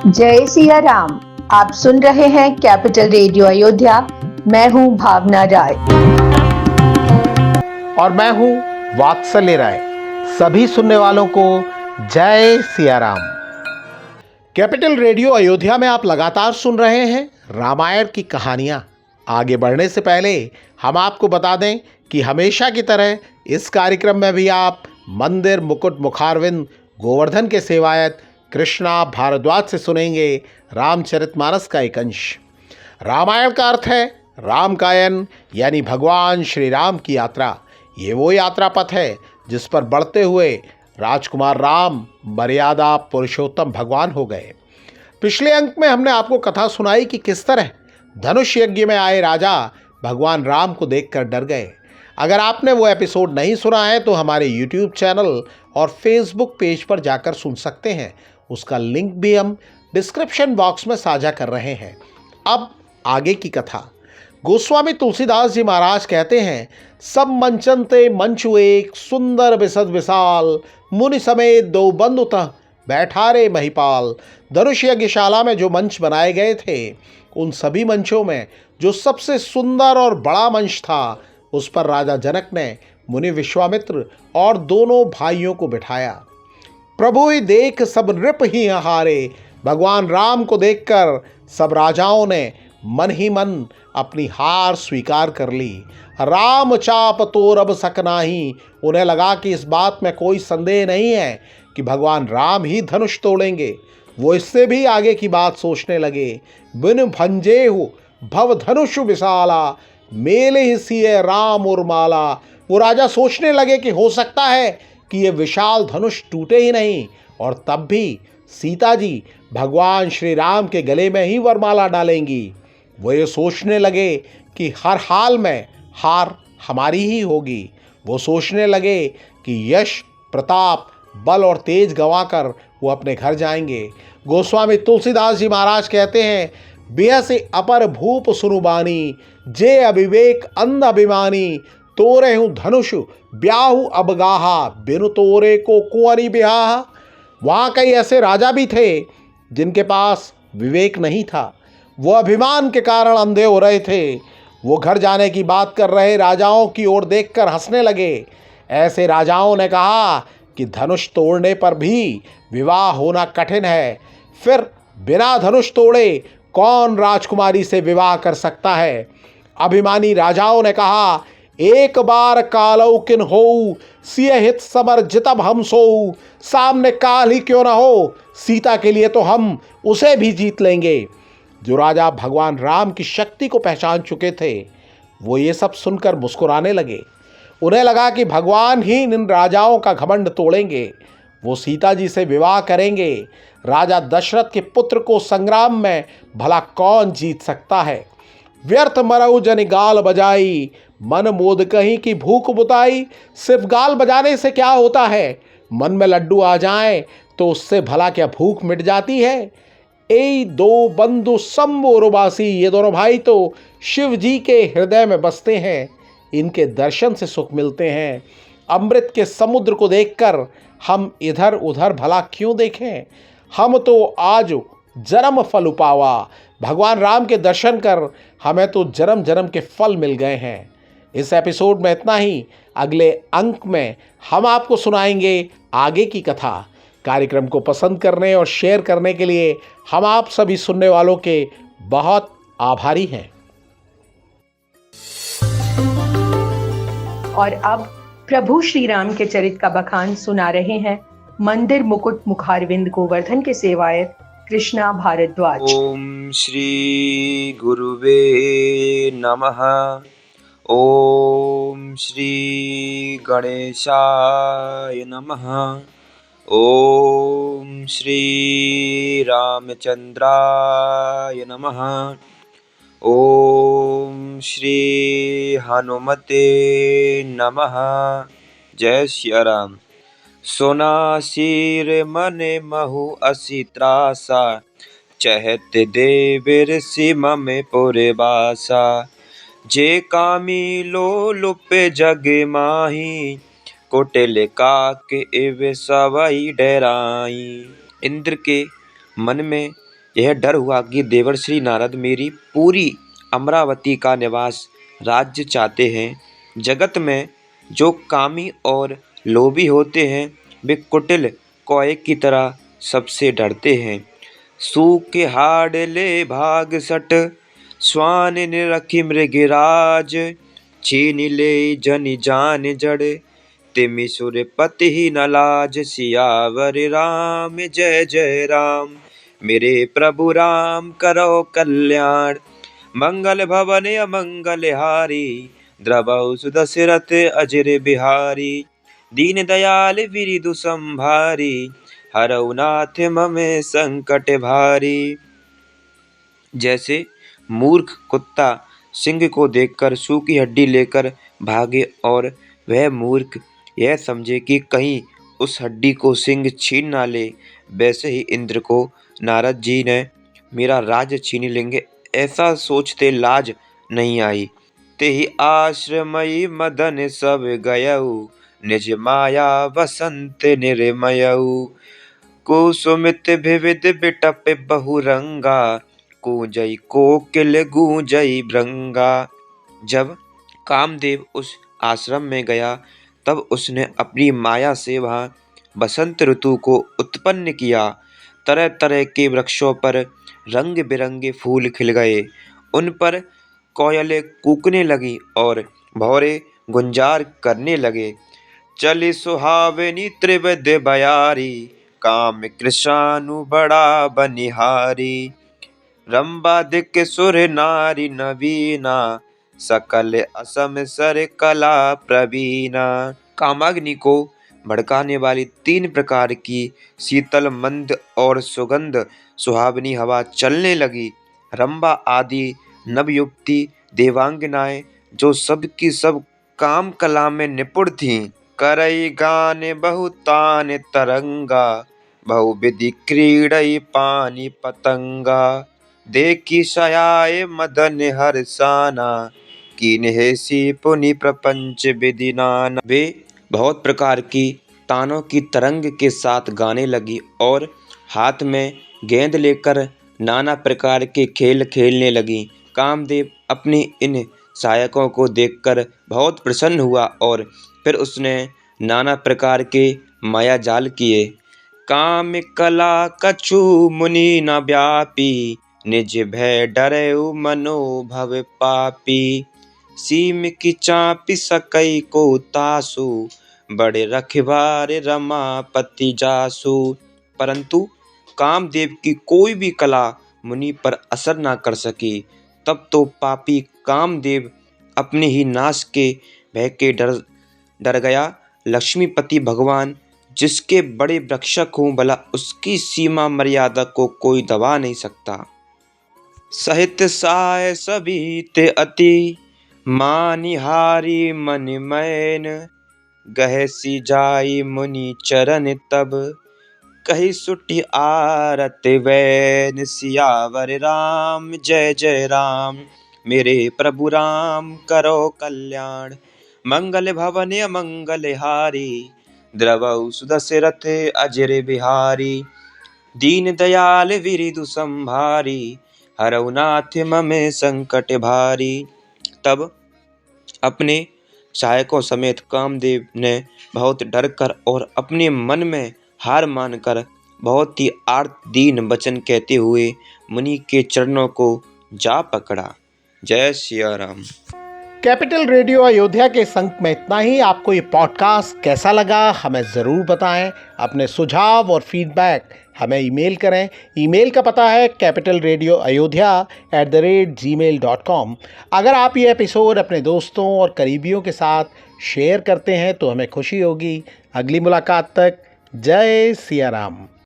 जय सिया राम। आप सुन रहे हैं कैपिटल रेडियो अयोध्या। मैं हूं भावना राय और मैं हूं वात्सल्य राय। सभी सुनने वालों को जय सिया राम। कैपिटल रेडियो अयोध्या में आप लगातार सुन रहे हैं रामायण की कहानियां। आगे बढ़ने से पहले हम आपको बता दें कि हमेशा की तरह इस कार्यक्रम में भी आप मंदिर मुकुट मुखारविंद गोवर्धन के सेवायत कृष्णा भारद्वाज से सुनेंगे रामचरितमानस का एक अंश। रामायण का अर्थ है रामकायन, यानी भगवान श्री राम की यात्रा। ये वो यात्रा पथ है जिस पर बढ़ते हुए राजकुमार राम मर्यादा पुरुषोत्तम भगवान हो गए। पिछले अंक में हमने आपको कथा सुनाई कि किस तरह धनुष यज्ञ में आए राजा भगवान राम को देखकर डर गए। अगर आपने वो एपिसोड नहीं सुना है तो हमारे यूट्यूब चैनल और फेसबुक पेज पर जाकर सुन सकते हैं। उसका लिंक भी हम डिस्क्रिप्शन बॉक्स में साझा कर रहे हैं। अब आगे की कथा। गोस्वामी तुलसीदास जी महाराज कहते हैं, सब मंचनते मंचु एक सुंदर बिसद विशाल, मुनि समेत दो बंधुत बैठारे महिपाल। धनुष यज्ञशाला में जो मंच बनाए गए थे, उन सभी मंचों में जो सबसे सुंदर और बड़ा मंच था, उस पर राजा जनक ने मुनि विश्वामित्र और दोनों भाइयों को बिठाया। प्रभु ही देख सब नृप ही हारे। भगवान राम को देखकर सब राजाओं ने मन ही मन अपनी हार स्वीकार कर ली। राम चाप तोर अब सकनाही। उन्हें लगा कि इस बात में कोई संदेह नहीं है कि भगवान राम ही धनुष तोड़ेंगे। वो इससे भी आगे की बात सोचने लगे। बिन भंजेहु भव धनुष विशाला, मेले ही सिए राम उर्माला। वो राजा सोचने लगे कि हो सकता है कि ये विशाल धनुष टूटे ही नहीं, और तब भी सीता जी भगवान श्री राम के गले में ही वरमाला डालेंगी। वो ये सोचने लगे कि हर हाल में हार हमारी ही होगी। वो सोचने लगे कि यश प्रताप बल और तेज गंवाकर वो अपने घर जाएंगे। गोस्वामी तुलसीदास जी महाराज कहते हैं, बेह से अपर भूप सुनुबानी, जे अविवेक अंध अभिमानी, तोरे हूँ धनुष ब्याहु अबगाहा, बिनु तोरे को कुंवरी ब्याह। वहाँ कई ऐसे राजा भी थे जिनके पास विवेक नहीं था। वो अभिमान के कारण अंधे हो रहे थे। वो घर जाने की बात कर रहे राजाओं की ओर देखकर हंसने लगे। ऐसे राजाओं ने कहा कि धनुष तोड़ने पर भी विवाह होना कठिन है, फिर बिना धनुष तोड़े कौन राजकुमारी से विवाह कर सकता है। अभिमानी राजाओं ने कहा, एक बार कालौ किन हो, सिय हित समर जितब हम सोऊ। सामने काल ही क्यों ना हो, सीता के लिए तो हम उसे भी जीत लेंगे। जो राजा भगवान राम की शक्ति को पहचान चुके थे, वो ये सब सुनकर मुस्कुराने लगे। उन्हें लगा कि भगवान ही इन राजाओं का घमंड तोड़ेंगे। वो सीता जी से विवाह करेंगे। राजा दशरथ के पुत्र को संग्राम में भला कौन जीत सकता है। व्यर्थ मरऊ जन गाल बजाई, मन मोद कहीं की भूख बुताई। सिर्फ गाल बजाने से क्या होता है, मन में लड्डू आ जाएं तो उससे भला क्या भूख मिट जाती है। ए दो बंधु शंभुरुबासी, ये दोनों भाई तो शिव जी के हृदय में बसते हैं। इनके दर्शन से सुख मिलते हैं। अमृत के समुद्र को देखकर हम इधर उधर भला क्यों देखें। हम तो आज जन्म फल उपावा। भगवान राम के दर्शन कर हमें तो जन्म जन्म के फल मिल गए हैं। इस एपिसोड में इतना ही। अगले अंक में हम आपको सुनाएंगे आगे की कथा। कार्यक्रम को पसंद करने और शेयर करने के लिए हम आप सभी सुनने वालों के बहुत आभारी हैं। और अब प्रभु श्री राम के चरित का बखान सुना रहे हैं मंदिर मुकुट मुखारविंद गोवर्धन के सेवायत कृष्णा भारद्वाज। ओम श्री गुरुवे नमः। ओम श्री गणेशाय नमः। ओम श्री रामचंद्राय नमः। ओम श्री हनुमते नमः। जय श्री राम। सोना सिर मन महु असी त्रासा, चहत देवर सिम में पुरे बासा। जे कामी लोलुप जग माही, कोटिल काक इव सवई डराई। इंद्र के मन में यह डर हुआ कि देवर्षि नारद मेरी पूरी अमरावती का निवास राज्य चाहते हैं। जगत में जो कामी और लोभी होते हैं वे कुटिल कौए की तरह सबसे डरते हैं। सूके हाड़ ले भाग सट, स्वान निरखी मृगराज, छीन ले जनि जान जड़, तिमि सुरपति ही न लाज। सियावर राम जय जय राम, मेरे प्रभु राम करो कल्याण। मंगल भवन अमंगल हारी, द्रवहु सुदशरथ अजर बिहारी। दीन दयाल बिरिदु संभारी, हरऊ नाथ मम संकट भारी। जैसे मूर्ख कुत्ता सिंह को देखकर सूखी हड्डी लेकर भागे और वह मूर्ख यह समझे कि कहीं उस हड्डी को सिंह छीन ना ले, वैसे ही इंद्र को नारद जी ने मेरा राज्य छीन लेंगे ऐसा सोचते लाज नहीं आई। ते ही आश्रमयी मदन सब गयऊ, निज माया बसंत निर्मयऊ। कुसुमित विविध बिटप बहुरंगा, गूंजई कोकिल गूंजई भृंगा। जब कामदेव उस आश्रम में गया तब उसने अपनी माया से वहाँ बसंत ऋतु को उत्पन्न किया। तरह तरह के वृक्षों पर रंग बिरंगे फूल खिल गए, उन पर कोयलें कूकने लगी और भौरे गुंजार करने लगे। चली सुहावनी त्रिविध बयारी, काम कृषानु बड़ा बनिहारी। रंबा दिक सुर नारी नवीना, सकल असम सर कला प्रवीणा। कामाग्नि को भड़काने वाली 3 प्रकार की शीतल मंद और सुगंध सुहावनी हवा चलने लगी। रंबा आदि नवयुवती देवांगनाएं जो सब की सब काम कला में निपुण थीं, करई गान बहुतान तरंगा, बहुविधि क्रीड़ई पानी पतंगा। देखी सयाए मदन हर्षाना, कीन्हेसी पुनि प्रपंच विधि नाना। वे बहुत प्रकार की तानों की तरंग के साथ गाने लगी और हाथ में गेंद लेकर नाना प्रकार के खेल खेलने लगी। कामदेव अपनी इन सहायकों को देखकर बहुत प्रसन्न हुआ और फिर उसने नाना प्रकार के माया जाल किए। काम कला कछु मुनि न व्यापी, निज भय डरऊ मनोभव पापी। सीम की चापी सकई को तासु, बड़े रखवार रमापति जासु। परंतु कामदेव की कोई भी कला मुनि पर असर न कर सकी। तब तो पापी कामदेव अपने ही नाश के भय के डर गया। लक्ष्मीपति भगवान जिसके बड़े रक्षक हों, भला उसकी सीमा मर्यादा को कोई दबा नहीं सकता। सहित साय सभी ते अति, मानिहारी मन मैन। गहसी जाई मुनि चरण तब, कही सुटी आरत वैन। सियावर राम जय जय राम, मेरे प्रभु राम करो कल्याण। मंगल भवन अमंगल हारी, द्रवहु सुदशरथ अजर बिहारी। दीन दयाल बिरिदु संभारी, हरऊ नाथ मम संकट भारी। तब अपने सहायकों समेत कामदेव ने बहुत डर कर और अपने मन में हार मानकर बहुत ही आर्त दीन वचन कहते हुए मुनि के चरणों को जा पकड़ा। जय सिया राम। कैपिटल रेडियो अयोध्या के संक में इतना ही। आपको ये पॉडकास्ट कैसा लगा हमें ज़रूर बताएं। अपने सुझाव और फीडबैक हमें ईमेल करें। ईमेल का पता है capitalradioayodhya@gmail.com। अगर आप ये एपिसोड अपने दोस्तों और करीबियों के साथ शेयर करते हैं तो हमें खुशी होगी। अगली मुलाकात तक जय सिया राम।